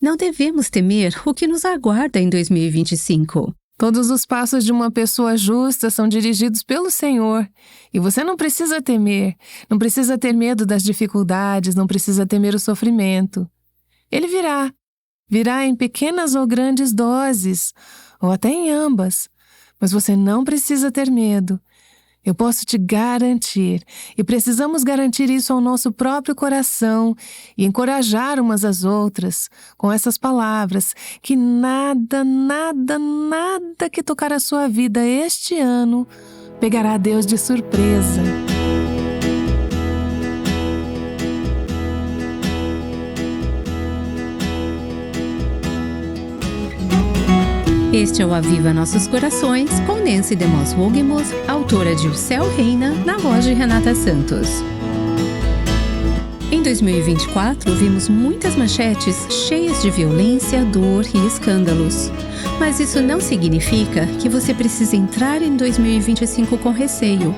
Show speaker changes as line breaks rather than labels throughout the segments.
Não devemos temer o que nos aguarda em 2025.
Todos os passos de uma pessoa justa são dirigidos pelo Senhor. E você não precisa temer, não precisa ter medo das dificuldades, não precisa temer o sofrimento. Ele virá. Virá em pequenas ou grandes doses, ou até em ambas. Mas você não precisa ter medo. Eu posso te garantir, e precisamos garantir isso ao nosso próprio coração e encorajar umas às outras com essas palavras, que nada, nada, nada que tocar a sua vida este ano pegará Deus de surpresa.
Este é o Aviva Nossos Corações, com Nancy DeMoss Wogemuth, autora de O Céu Reina, na voz de Renata Santos. Em 2024, vimos muitas manchetes cheias de violência, dor e escândalos. Mas isso não significa que você precisa entrar em 2025 com receio,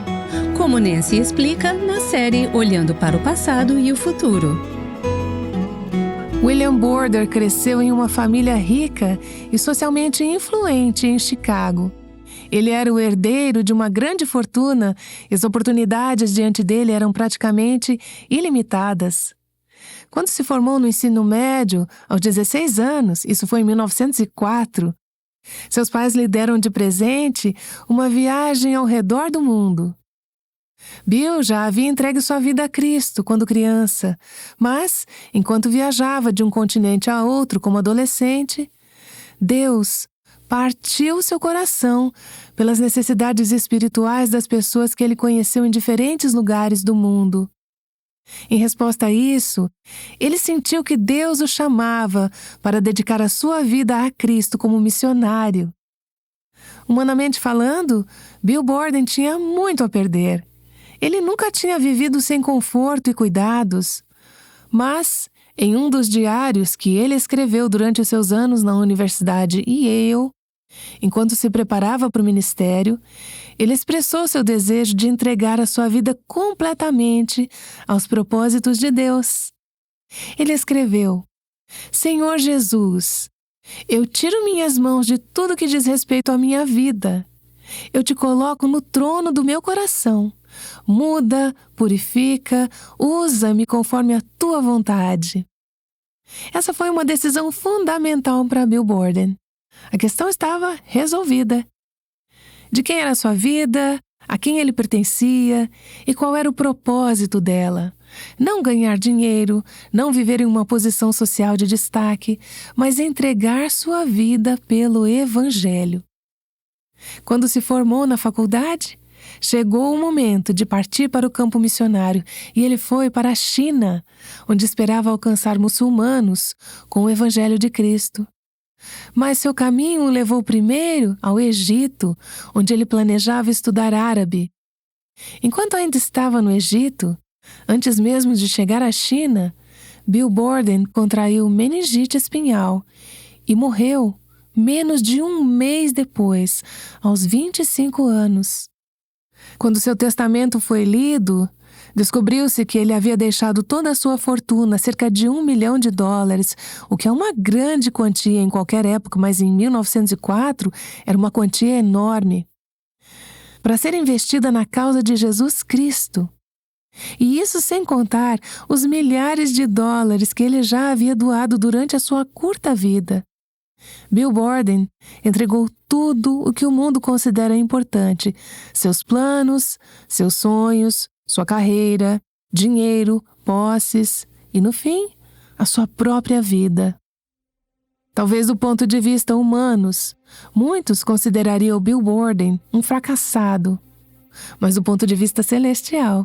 como Nancy explica na série Olhando para o Passado e o Futuro.
William Border cresceu em uma família rica e socialmente influente em Chicago. Ele era o herdeiro de uma grande fortuna e as oportunidades diante dele eram praticamente ilimitadas. Quando se formou no ensino médio, aos 16 anos, isso foi em 1904, seus pais lhe deram de presente uma viagem ao redor do mundo. Bill já havia entregue sua vida a Cristo quando criança, mas, enquanto viajava de um continente a outro como adolescente, Deus partiu seu coração pelas necessidades espirituais das pessoas que ele conheceu em diferentes lugares do mundo. Em resposta a isso, ele sentiu que Deus o chamava para dedicar a sua vida a Cristo como missionário. Humanamente falando, Bill Borden tinha muito a perder. Ele nunca tinha vivido sem conforto e cuidados, mas, em um dos diários que ele escreveu durante os seus anos na Universidade Yale, enquanto se preparava para o ministério, ele expressou seu desejo de entregar a sua vida completamente aos propósitos de Deus. Ele escreveu: Senhor Jesus, eu tiro minhas mãos de tudo que diz respeito à minha vida. Eu te coloco no trono do meu coração. Muda, purifica, usa-me conforme a tua vontade. Essa foi uma decisão fundamental para Bill Borden. A questão estava resolvida. De quem era a sua vida, a quem ele pertencia e qual era o propósito dela. Não ganhar dinheiro, não viver em uma posição social de destaque, mas entregar sua vida pelo Evangelho. Quando se formou na faculdade, chegou o momento de partir para o campo missionário e ele foi para a China, onde esperava alcançar muçulmanos com o Evangelho de Cristo. Mas seu caminho o levou primeiro ao Egito, onde ele planejava estudar árabe. Enquanto ainda estava no Egito, antes mesmo de chegar à China, Bill Borden contraiu meningite espinhal e morreu menos de um mês depois, aos 25 anos. Quando seu testamento foi lido, descobriu-se que ele havia deixado toda a sua fortuna, cerca de $1 milhão, o que é uma grande quantia em qualquer época, mas em 1904 era uma quantia enorme, para ser investida na causa de Jesus Cristo. E isso sem contar os milhares de dólares que ele já havia doado durante a sua curta vida. Bill Borden entregou tudo o que o mundo considera importante: seus planos, seus sonhos, sua carreira, dinheiro, posses e, no fim, a sua própria vida. Talvez do ponto de vista humanos, muitos considerariam Bill Borden um fracassado. Mas do ponto de vista celestial,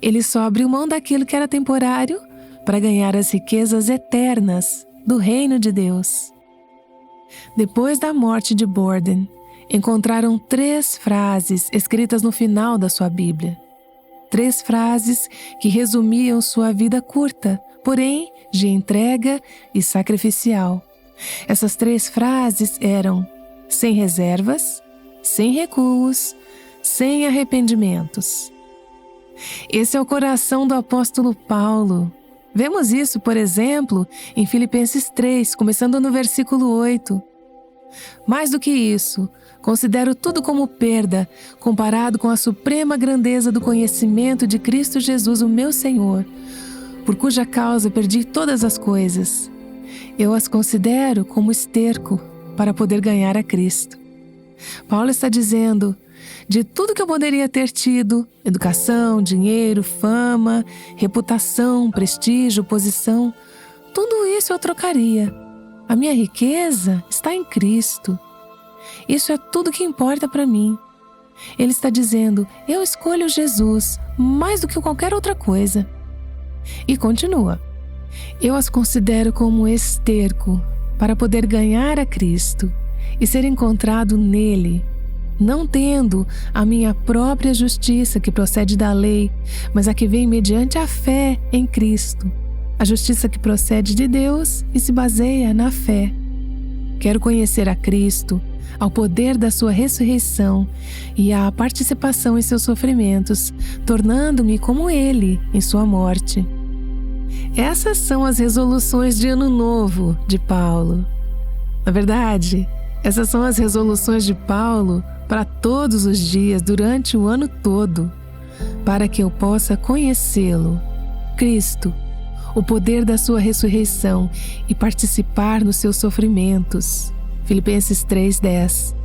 ele só abriu mão daquilo que era temporário para ganhar as riquezas eternas do reino de Deus. Depois da morte de Borden, encontraram 3 frases escritas no final da sua Bíblia. 3 frases que resumiam sua vida curta, porém de entrega e sacrificial. Essas 3 frases eram: sem reservas, sem recuos, sem arrependimentos. Esse é o coração do apóstolo Paulo. Vemos isso, por exemplo, em Filipenses 3, começando no versículo 8. Mais do que isso, considero tudo como perda, comparado com a suprema grandeza do conhecimento de Cristo Jesus, o meu Senhor, por cuja causa perdi todas as coisas. Eu as considero como esterco para poder ganhar a Cristo. Paulo está dizendo: de tudo que eu poderia ter tido, educação, dinheiro, fama, reputação, prestígio, posição, tudo isso eu trocaria. A minha riqueza está em Cristo. Isso é tudo que importa para mim. Ele está dizendo: eu escolho Jesus mais do que qualquer outra coisa. E continua: eu as considero como esterco para poder ganhar a Cristo e ser encontrado nele, não tendo a minha própria justiça que procede da lei, mas a que vem mediante a fé em Cristo. A justiça que procede de Deus e se baseia na fé. Quero conhecer a Cristo, ao poder da sua ressurreição e à participação em seus sofrimentos, tornando-me como Ele em sua morte. Essas são as resoluções de Ano Novo de Paulo. Na verdade, essas são as resoluções de Paulo para todos os dias durante o ano todo, para que eu possa conhecê-lo, Cristo, o poder da sua ressurreição e participar nos seus sofrimentos. Filipenses 3:10.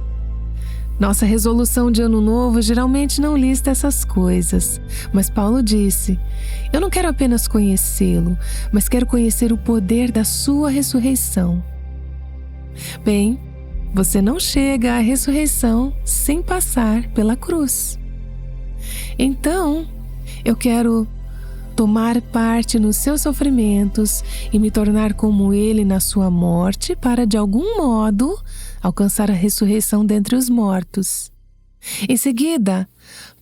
Nossa resolução de Ano Novo geralmente não lista essas coisas, mas Paulo disse: eu não quero apenas conhecê-lo, mas quero conhecer o poder da sua ressurreição. Bem, você não chega à ressurreição sem passar pela cruz. Então, eu quero tomar parte nos seus sofrimentos e me tornar como ele na sua morte para, de algum modo, alcançar a ressurreição dentre os mortos. Em seguida,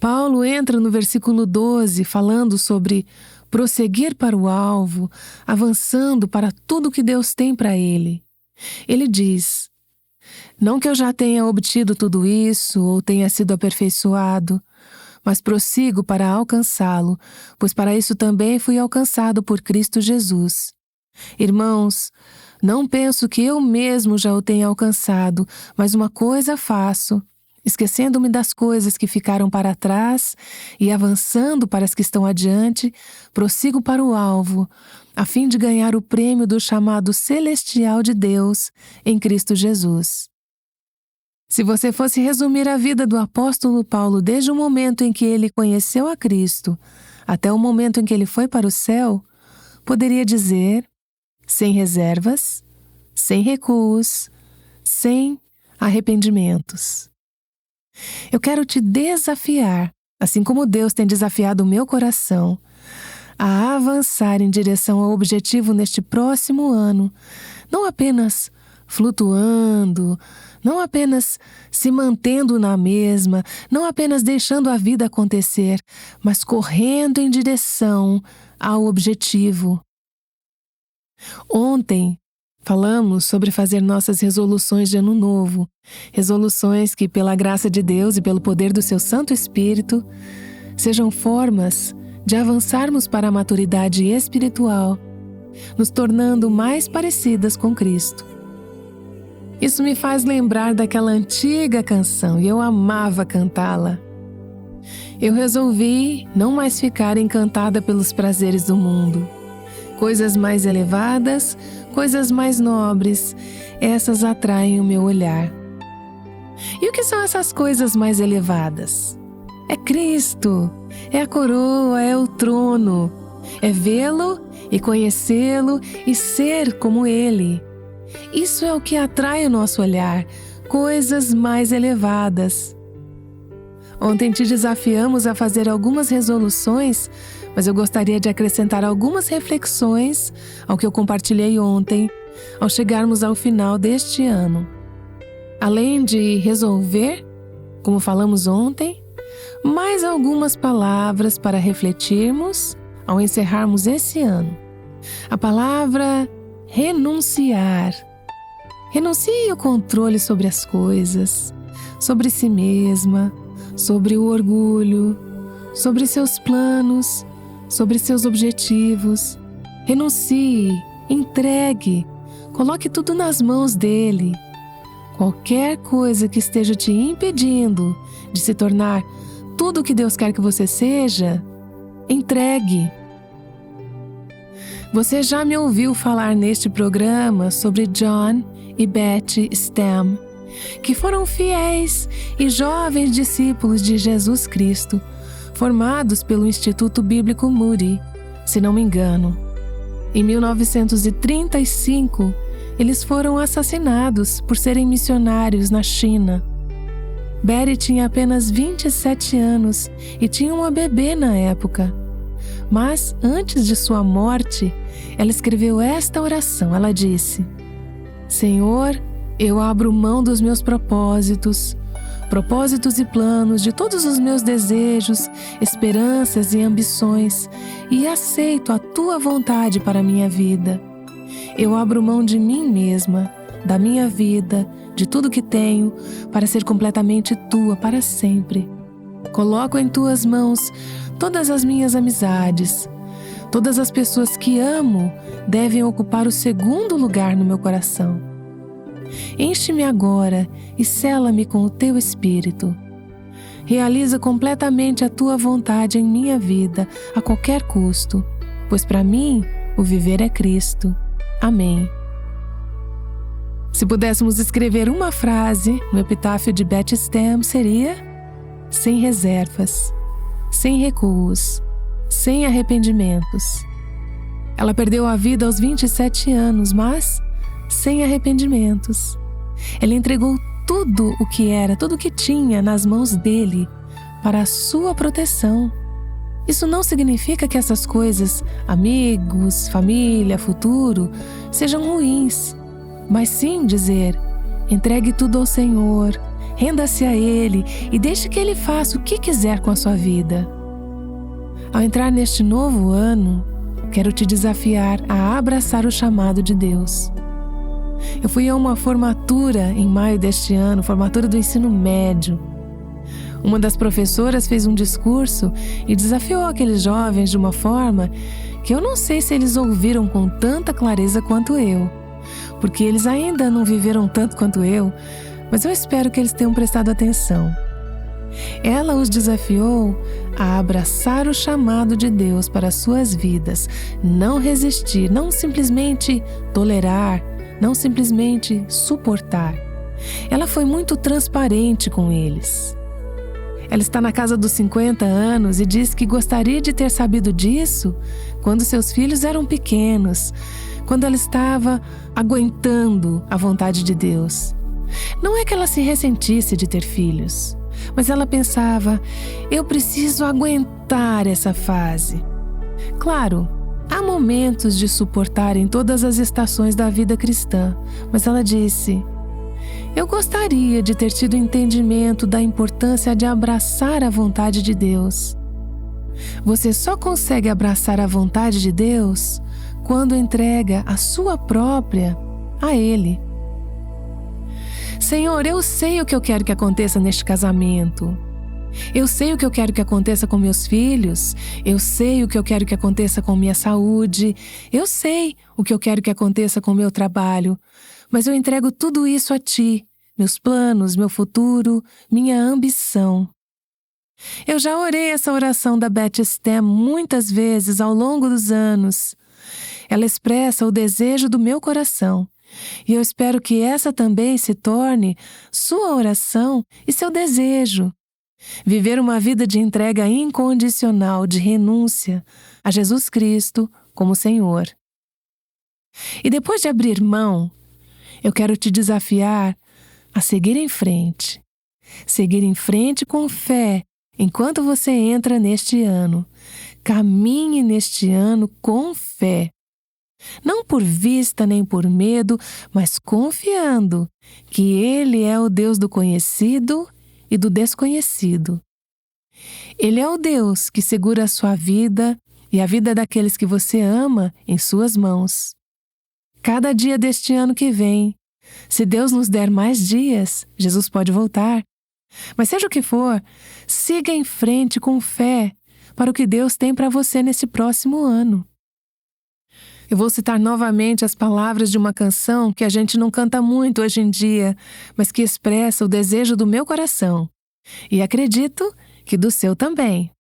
Paulo entra no versículo 12 falando sobre prosseguir para o alvo, avançando para tudo que Deus tem para ele. Ele diz: não que eu já tenha obtido tudo isso ou tenha sido aperfeiçoado, mas prossigo para alcançá-lo, pois para isso também fui alcançado por Cristo Jesus. Irmãos, não penso que eu mesmo já o tenha alcançado, mas uma coisa faço, esquecendo-me das coisas que ficaram para trás e avançando para as que estão adiante, prossigo para o alvo, a fim de ganhar o prêmio do chamado celestial de Deus em Cristo Jesus. Se você fosse resumir a vida do apóstolo Paulo desde o momento em que ele conheceu a Cristo até o momento em que ele foi para o céu, poderia dizer: sem reservas, sem recuos, sem arrependimentos. Eu quero te desafiar, assim como Deus tem desafiado o meu coração, a avançar em direção ao objetivo neste próximo ano, não apenas flutuando, não apenas se mantendo na mesma, não apenas deixando a vida acontecer, mas correndo em direção ao objetivo. Ontem, falamos sobre fazer nossas resoluções de Ano Novo, resoluções que, pela graça de Deus e pelo poder do seu Santo Espírito, sejam formas de avançarmos para a maturidade espiritual, nos tornando mais parecidas com Cristo. Isso me faz lembrar daquela antiga canção e eu amava cantá-la. Eu resolvi não mais ficar encantada pelos prazeres do mundo. Coisas mais elevadas, coisas mais nobres, essas atraem o meu olhar. E o que são essas coisas mais elevadas? É Cristo, é a coroa, é o trono, é vê-lo e conhecê-lo e ser como Ele. Isso é o que atrai o nosso olhar, coisas mais elevadas. Ontem te desafiamos a fazer algumas resoluções, mas eu gostaria de acrescentar algumas reflexões ao que eu compartilhei ontem, ao chegarmos ao final deste ano. Além de resolver, como falamos ontem, mais algumas palavras para refletirmos ao encerrarmos esse ano. A palavra renunciar. Renuncie o controle sobre as coisas, sobre si mesma, sobre o orgulho, sobre seus planos, sobre seus objetivos. Renuncie, entregue, coloque tudo nas mãos dele. Qualquer coisa que esteja te impedindo de se tornar tudo o que Deus quer que você seja, entregue. Você já me ouviu falar neste programa sobre John e Betty Stem, que foram fiéis e jovens discípulos de Jesus Cristo, formados pelo Instituto Bíblico Moody, se não me engano. Em 1935, eles foram assassinados por serem missionários na China. Betty tinha apenas 27 anos e tinha uma bebê na época. Mas, antes de sua morte, ela escreveu esta oração. Ela disse: Senhor, eu abro mão dos meus propósitos e planos, de todos os meus desejos, esperanças e ambições, e aceito a Tua vontade para a minha vida. Eu abro mão de mim mesma, da minha vida, de tudo que tenho, para ser completamente Tua para sempre. Coloco em Tuas mãos todas as minhas amizades. Todas as pessoas que amo devem ocupar o segundo lugar no meu coração. Enche-me agora e sela-me com o Teu Espírito. Realiza completamente a Tua vontade em minha vida, a qualquer custo, pois para mim o viver é Cristo. Amém. Se pudéssemos escrever uma frase no epitáfio de Betty Stem, seria: sem reservas, sem recuos, sem arrependimentos. Ela perdeu a vida aos 27 anos, mas sem arrependimentos. Ela entregou tudo o que era, tudo o que tinha nas mãos dele para a sua proteção. Isso não significa que essas coisas, amigos, família, futuro, sejam ruins, mas sim dizer: entregue tudo ao Senhor, renda-se a Ele e deixe que Ele faça o que quiser com a sua vida. Ao entrar neste novo ano, quero te desafiar a abraçar o chamado de Deus. Eu fui a uma formatura em maio deste ano, formatura do ensino médio. Uma das professoras fez um discurso e desafiou aqueles jovens de uma forma que eu não sei se eles ouviram com tanta clareza quanto eu, porque eles ainda não viveram tanto quanto eu, mas eu espero que eles tenham prestado atenção. Ela os desafiou a abraçar o chamado de Deus para as suas vidas, não resistir, não simplesmente tolerar, não simplesmente suportar. Ela foi muito transparente com eles. Ela está na casa dos 50 anos e diz que gostaria de ter sabido disso quando seus filhos eram pequenos, quando ela estava aguentando a vontade de Deus. Não é que ela se ressentisse de ter filhos, mas ela pensava: eu preciso aguentar essa fase. Claro, há momentos de suportar em todas as estações da vida cristã, mas ela disse: eu gostaria de ter tido entendimento da importância de abraçar a vontade de Deus. Você só consegue abraçar a vontade de Deus quando entrega a sua própria a Ele. Senhor, eu sei o que eu quero que aconteça neste casamento. Eu sei o que eu quero que aconteça com meus filhos. Eu sei o que eu quero que aconteça com minha saúde. Eu sei o que eu quero que aconteça com meu trabalho. Mas eu entrego tudo isso a Ti, meus planos, meu futuro, minha ambição. Eu já orei essa oração da Betty Stem muitas vezes ao longo dos anos. Ela expressa o desejo do meu coração. E eu espero que essa também se torne sua oração e seu desejo. Viver uma vida de entrega incondicional, de renúncia a Jesus Cristo como Senhor. E depois de abrir mão, eu quero te desafiar a seguir em frente. Seguir em frente com fé enquanto você entra neste ano. Caminhe neste ano com fé. Não por vista nem por medo, mas confiando que Ele é o Deus do conhecido e do desconhecido. Ele é o Deus que segura a sua vida e a vida daqueles que você ama em suas mãos. Cada dia deste ano que vem, se Deus nos der mais dias, Jesus pode voltar. Mas seja o que for, siga em frente com fé para o que Deus tem para você nesse próximo ano. Eu vou citar novamente as palavras de uma canção que a gente não canta muito hoje em dia, mas que expressa o desejo do meu coração. E acredito que do seu também.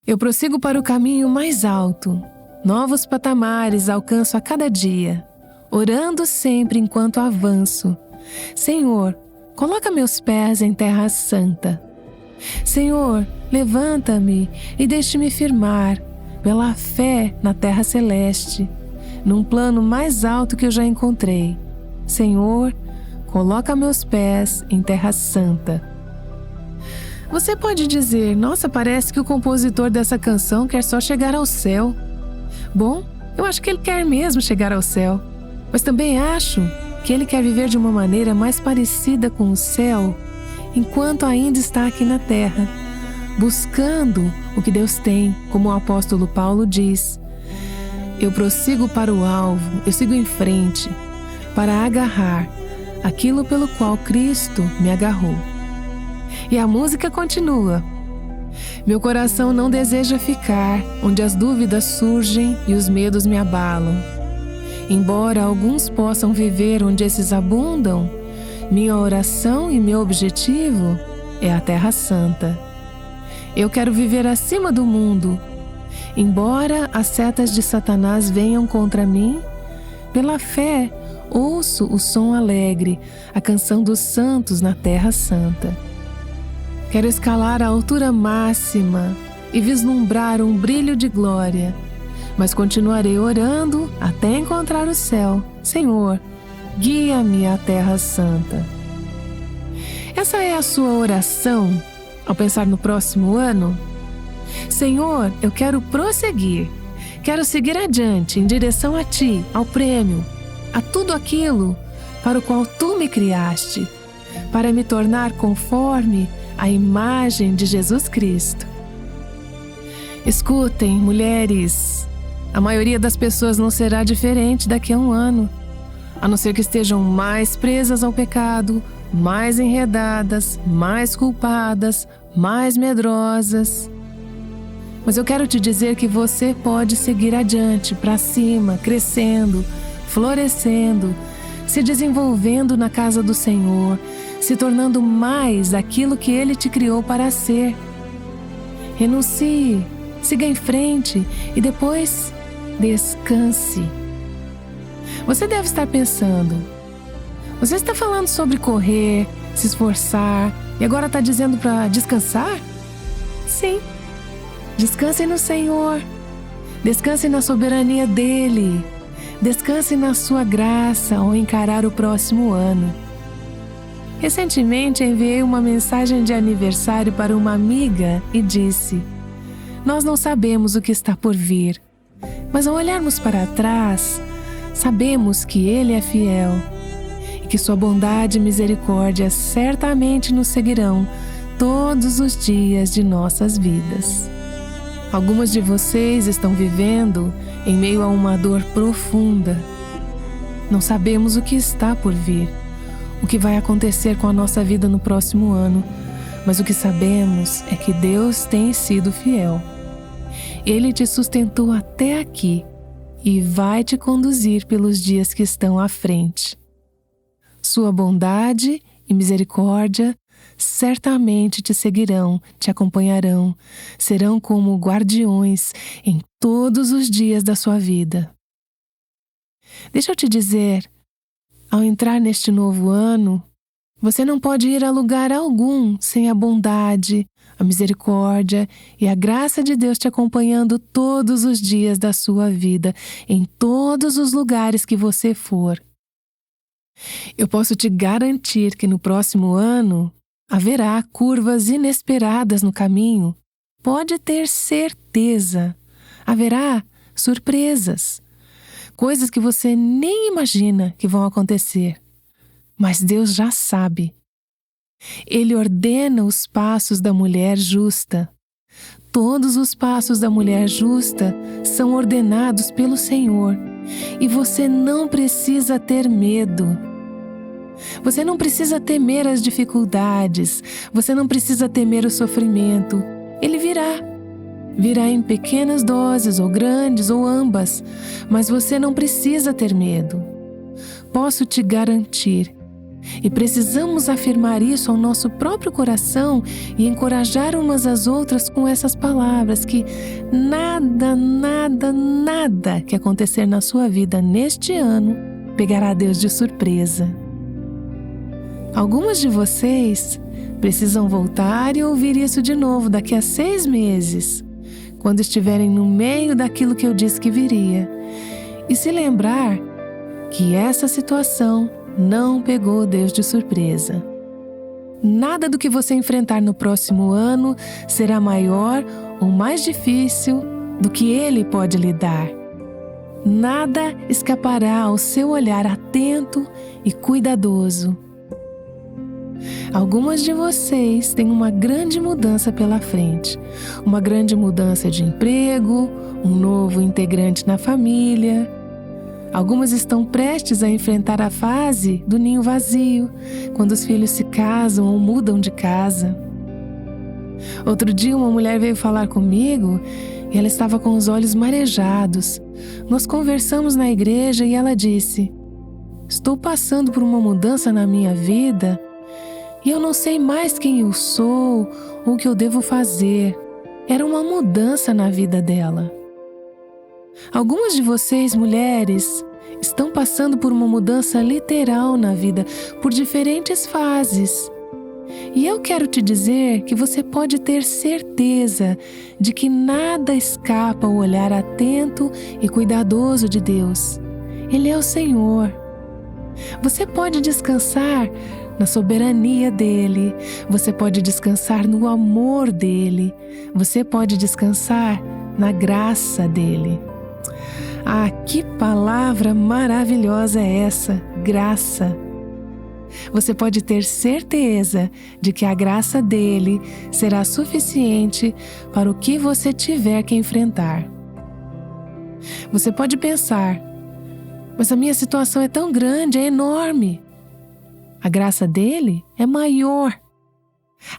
Eu prossigo para o caminho mais alto. Novos patamares alcanço a cada dia, orando sempre enquanto avanço. Senhor, coloca meus pés em terra santa. Senhor, levanta-me e deixe-me firmar pela fé na terra celeste, num plano mais alto que eu já encontrei. Senhor, coloca meus pés em terra santa. Você pode dizer, nossa, parece que o compositor dessa canção quer só chegar ao céu. Bom, eu acho que ele quer mesmo chegar ao céu, mas também acho que ele quer viver de uma maneira mais parecida com o céu enquanto ainda está aqui na terra, buscando o que Deus tem, como o apóstolo Paulo diz. Eu prossigo para o alvo, eu sigo em frente, para agarrar aquilo pelo qual Cristo me agarrou. E a música continua. Meu coração não deseja ficar onde as dúvidas surgem e os medos me abalam. Embora alguns possam viver onde esses abundam, minha oração e meu objetivo é a Terra Santa. Eu quero viver acima do mundo. Embora as setas de Satanás venham contra mim, pela fé ouço o som alegre, a canção dos santos na Terra Santa. Quero escalar a altura máxima e vislumbrar um brilho de glória, mas continuarei orando até encontrar o céu. Senhor, guia-me à Terra Santa. Essa é a sua oração ao pensar no próximo ano? Senhor, eu quero prosseguir. Quero seguir adiante em direção a Ti, ao prêmio, a tudo aquilo para o qual Tu me criaste, para me tornar conforme a imagem de Jesus Cristo. Escutem, mulheres, a maioria das pessoas não será diferente daqui a um ano, a não ser que estejam mais presas ao pecado, mais enredadas, mais culpadas, mais medrosas. Mas eu quero te dizer que você pode seguir adiante, para cima, crescendo, florescendo, se desenvolvendo na casa do Senhor, se tornando mais aquilo que Ele te criou para ser. Renuncie, siga em frente e depois descanse. Você deve estar pensando, você está falando sobre correr, se esforçar e agora está dizendo para descansar? Sim, descanse no Senhor, descanse na soberania dEle, descanse na sua graça ao encarar o próximo ano. Recentemente enviei uma mensagem de aniversário para uma amiga e disse: nós não sabemos o que está por vir, mas ao olharmos para trás, sabemos que Ele é fiel e que Sua bondade e misericórdia certamente nos seguirão todos os dias de nossas vidas. Algumas de vocês estão vivendo em meio a uma dor profunda. Não sabemos o que está por vir, o que vai acontecer com a nossa vida no próximo ano, mas o que sabemos é que Deus tem sido fiel. Ele te sustentou até aqui e vai te conduzir pelos dias que estão à frente. Sua bondade e misericórdia certamente te seguirão, te acompanharão, serão como guardiões em todos os dias da sua vida. Deixa eu te dizer, ao entrar neste novo ano, você não pode ir a lugar algum sem a bondade, a misericórdia e a graça de Deus te acompanhando todos os dias da sua vida, em todos os lugares que você for. Eu posso te garantir que no próximo ano haverá curvas inesperadas no caminho. Pode ter certeza. Haverá surpresas, coisas que você nem imagina que vão acontecer. Mas Deus já sabe. Ele ordena os passos da mulher justa. Todos os passos da mulher justa são ordenados pelo Senhor. E você não precisa ter medo. Você não precisa temer as dificuldades. Você não precisa temer o sofrimento. Ele virá. Virá em pequenas doses ou grandes ou ambas, mas você não precisa ter medo. Posso te garantir. E precisamos afirmar isso ao nosso próprio coração e encorajar umas às outras com essas palavras que nada, nada, nada que acontecer na sua vida neste ano pegará Deus de surpresa. Algumas de vocês precisam voltar e ouvir isso de novo daqui a 6 meses, quando estiverem no meio daquilo que eu disse que viria, e se lembrar que essa situação não pegou Deus de surpresa. Nada do que você enfrentar no próximo ano será maior ou mais difícil do que Ele pode lhe dar. Nada escapará ao seu olhar atento e cuidadoso. Algumas de vocês têm uma grande mudança pela frente. Uma grande mudança de emprego, um novo integrante na família. Algumas estão prestes a enfrentar a fase do ninho vazio, quando os filhos se casam ou mudam de casa. Outro dia uma mulher veio falar comigo e ela estava com os olhos marejados. Nós conversamos na igreja e ela disse: "Estou passando por uma mudança na minha vida e eu não sei mais quem eu sou ou o que eu devo fazer." Era uma mudança na vida dela. Algumas de vocês, mulheres, estão passando por uma mudança literal na vida, por diferentes fases. E eu quero te dizer que você pode ter certeza de que nada escapa ao olhar atento e cuidadoso de Deus. Ele é o Senhor. Você pode descansar na soberania dEle. Você pode descansar no amor dEle. Você pode descansar na graça dEle. Ah, que palavra maravilhosa é essa, graça! Você pode ter certeza de que a graça dele será suficiente para o que você tiver que enfrentar. Você pode pensar: mas a minha situação é tão grande, é enorme. A graça dele é maior.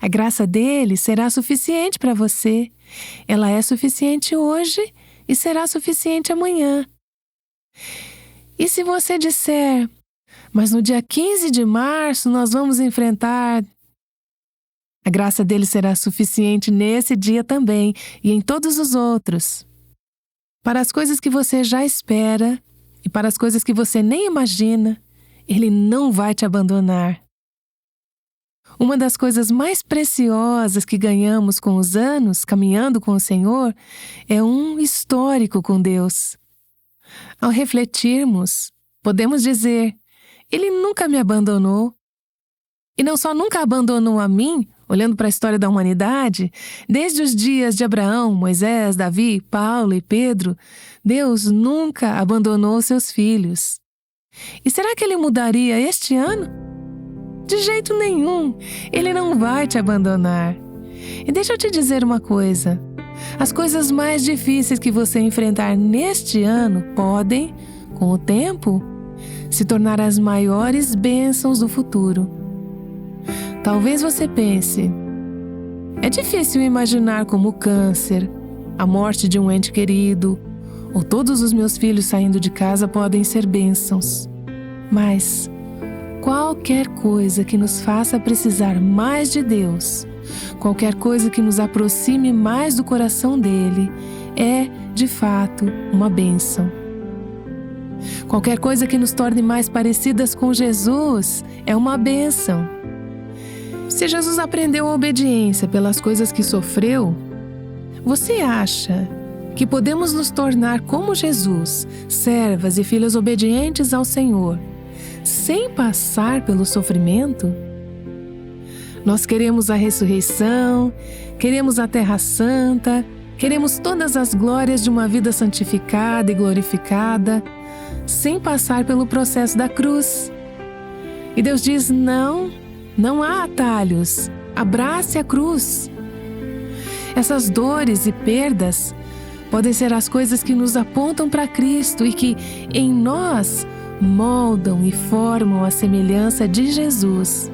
A graça dele será suficiente para você. Ela é suficiente hoje e será suficiente amanhã. E se você disser: mas no dia 15 de março nós vamos enfrentar... A graça dele será suficiente nesse dia também e em todos os outros. Para as coisas que você já espera e para as coisas que você nem imagina, ele não vai te abandonar. Uma das coisas mais preciosas que ganhamos com os anos, caminhando com o Senhor, é um histórico com Deus. Ao refletirmos, podemos dizer: Ele nunca me abandonou. E não só nunca abandonou a mim, olhando para a história da humanidade, desde os dias de Abraão, Moisés, Davi, Paulo e Pedro, Deus nunca abandonou seus filhos. E será que Ele mudaria este ano? De jeito nenhum, Ele não vai te abandonar. E deixa eu te dizer uma coisa: as coisas mais difíceis que você enfrentar neste ano podem, com o tempo, se tornar as maiores bênçãos do futuro. Talvez você pense: é difícil imaginar como o câncer, a morte de um ente querido, ou todos os meus filhos saindo de casa podem ser bênçãos. Mas qualquer coisa que nos faça precisar mais de Deus, qualquer coisa que nos aproxime mais do coração dele, é, de fato, uma bênção. Qualquer coisa que nos torne mais parecidas com Jesus é uma bênção. Se Jesus aprendeu a obediência pelas coisas que sofreu, você acha que podemos nos tornar como Jesus, servas e filhas obedientes ao Senhor, sem passar pelo sofrimento? Nós queremos a ressurreição, queremos a terra santa, queremos todas as glórias de uma vida santificada e glorificada, sem passar pelo processo da cruz. E Deus diz: não há atalhos, abrace a cruz. Essas dores e perdas podem ser as coisas que nos apontam para Cristo e que, em nós, moldam e formam a semelhança de Jesus.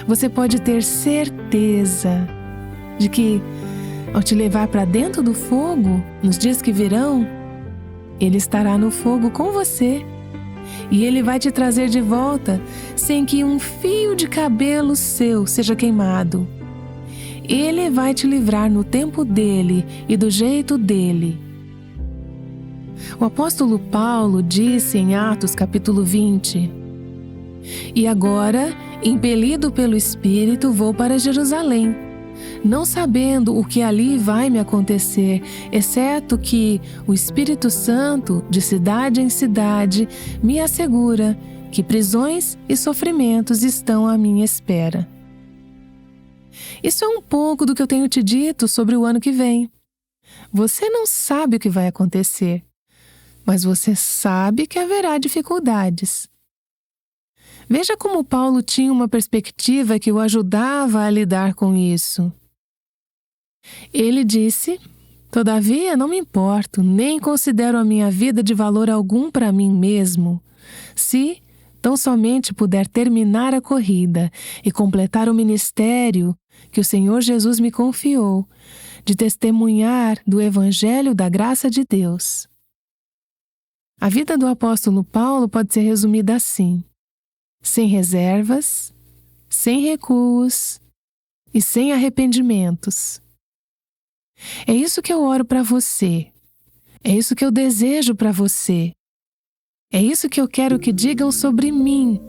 Você pode ter certeza de que, ao te levar para dentro do fogo, nos dias que virão, Ele estará no fogo com você. E Ele vai te trazer de volta sem que um fio de cabelo seu seja queimado. Ele vai te livrar no tempo dele e do jeito dele. O apóstolo Paulo disse em Atos capítulo 20: E agora, impelido pelo Espírito, vou para Jerusalém, não sabendo o que ali vai me acontecer, exceto que o Espírito Santo, de cidade em cidade, me assegura que prisões e sofrimentos estão à minha espera. Isso é um pouco do que eu tenho te dito sobre o ano que vem. Você não sabe o que vai acontecer, mas você sabe que haverá dificuldades. Veja como Paulo tinha uma perspectiva que o ajudava a lidar com isso. Ele disse: Todavia não me importo, nem considero a minha vida de valor algum para mim mesmo, se tão somente puder terminar a corrida e completar o ministério que o Senhor Jesus me confiou, de testemunhar do Evangelho da graça de Deus. A vida do apóstolo Paulo pode ser resumida assim: sem reservas, sem recuos e sem arrependimentos. É isso que eu oro para você. É isso que eu desejo para você. É isso que eu quero que digam sobre mim,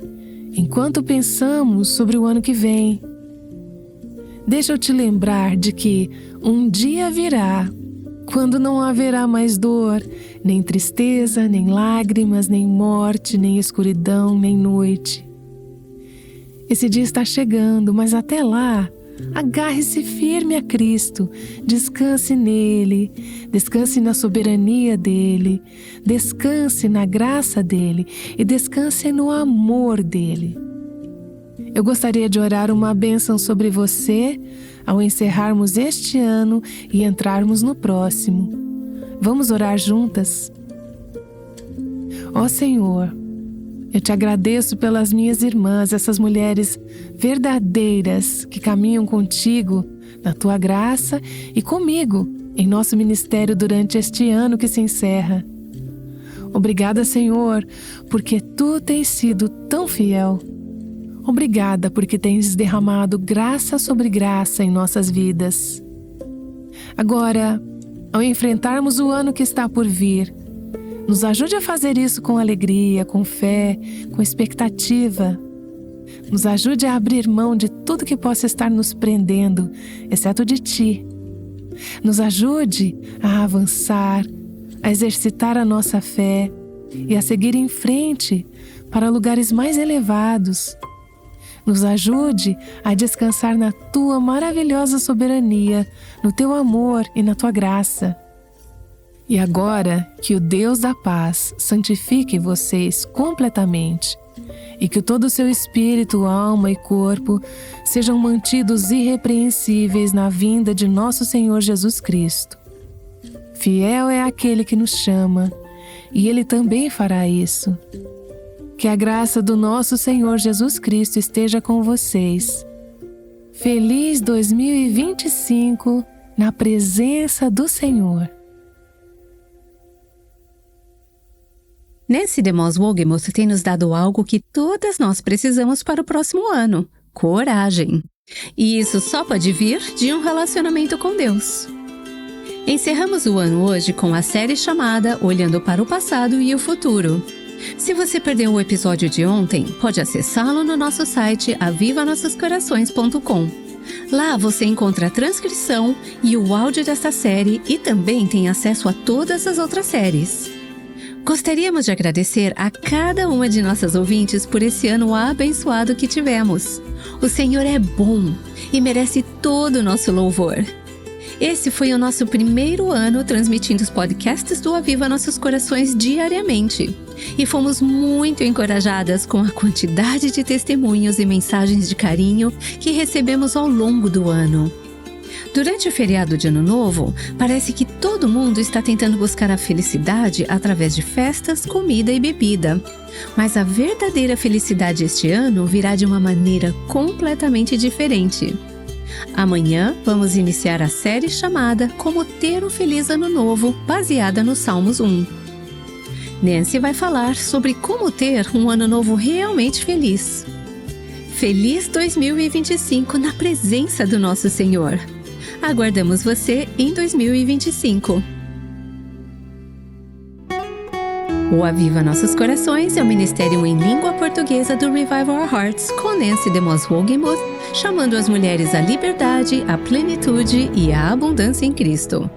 enquanto pensamos sobre o ano que vem. Deixa eu te lembrar de que um dia virá, quando não haverá mais dor, nem tristeza, nem lágrimas, nem morte, nem escuridão, nem noite. Esse dia está chegando, mas até lá, agarre-se firme a Cristo, descanse nele, descanse na soberania dele, descanse na graça dele e descanse no amor dele. Eu gostaria de orar uma bênção sobre você ao encerrarmos este ano e entrarmos no próximo. Vamos orar juntas? Ó Senhor, eu te agradeço pelas minhas irmãs, essas mulheres verdadeiras que caminham contigo na tua graça e comigo em nosso ministério durante este ano que se encerra. Obrigada, Senhor, porque tu tens sido tão fiel. Obrigada porque tens derramado graça sobre graça em nossas vidas. Agora, ao enfrentarmos o ano que está por vir, nos ajude a fazer isso com alegria, com fé, com expectativa. Nos ajude a abrir mão de tudo que possa estar nos prendendo, exceto de Ti. Nos ajude a avançar, a exercitar a nossa fé e a seguir em frente para lugares mais elevados. Nos ajude a descansar na Tua maravilhosa soberania, no Teu amor e na Tua graça. E agora, que o Deus da paz santifique vocês completamente e que todo o seu espírito, alma e corpo sejam mantidos irrepreensíveis na vinda de nosso Senhor Jesus Cristo. Fiel é aquele que nos chama, e Ele também fará isso. Que a graça do nosso Senhor Jesus Cristo esteja com vocês. Feliz 2025 na presença do Senhor.
Nancy DeMoss Wolgemuth tem nos dado algo que todas nós precisamos para o próximo ano: coragem. E isso só pode vir de um relacionamento com Deus. Encerramos o ano hoje com a série chamada Olhando para o Passado e o Futuro. Se você perdeu o episódio de ontem, pode acessá-lo no nosso site avivanossoscorações.com. Lá você encontra a transcrição e o áudio desta série e também tem acesso a todas as outras séries. Gostaríamos de agradecer a cada uma de nossas ouvintes por esse ano abençoado que tivemos. O Senhor é bom e merece todo o nosso louvor. Esse foi o nosso primeiro ano transmitindo os podcasts do Aviva Nossos Corações diariamente. E fomos muito encorajadas com a quantidade de testemunhos e mensagens de carinho que recebemos ao longo do ano. Durante o feriado de Ano Novo, parece que todo mundo está tentando buscar a felicidade através de festas, comida e bebida. Mas a verdadeira felicidade este ano virá de uma maneira completamente diferente. Amanhã vamos iniciar a série chamada Como Ter um Feliz Ano Novo, baseada no Salmos 1. Nancy vai falar sobre como ter um ano novo realmente feliz. Feliz 2025 na presença do nosso Senhor. Aguardamos você em 2025. O Aviva Nossos Corações é o ministério em língua portuguesa do Revive Our Hearts, com Nancy DeMoss Wogemuth, chamando as mulheres à liberdade, à plenitude e à abundância em Cristo.